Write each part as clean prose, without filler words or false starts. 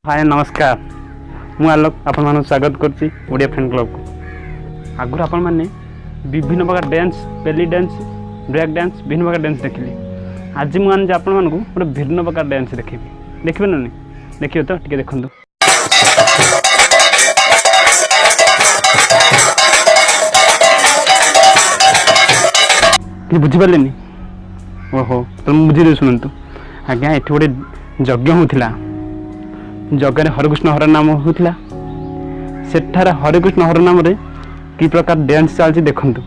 हाय नमस्कार मु आलोक आपण मानक स्वागत करछि ओडिया फैन क्लब को। आगुर आपण माने विभिन्न प्रकार dance belly dance break dance विभिन्न प्रकार डांस देखिले। आज मु आन आपण मानक गोटे भिन्न प्रकार डांस देखिबे। देखिबे ना नहीं देखियो तो टिके देखंतु। कि बुझि पालेनी ओहो तो बुझी दे सुनंतु। आज्ञा एठी गोटे यज्ञ होथिला। जगह हरिकृष्ण हर नाम होता सेठार हरिकृष्ण हर नाम रे कि प्रकार डांस चलती देखंतु।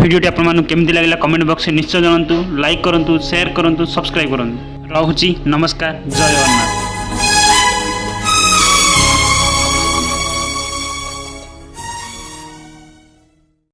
वीडियो आपण मानु केमती लागला कमेंट बॉक्स में निश्चय जणांतु। लाइक करंतु शेयर करंतु सब्सक्राइब करंतु। रहूची नमस्कार जय जगन्नाथ।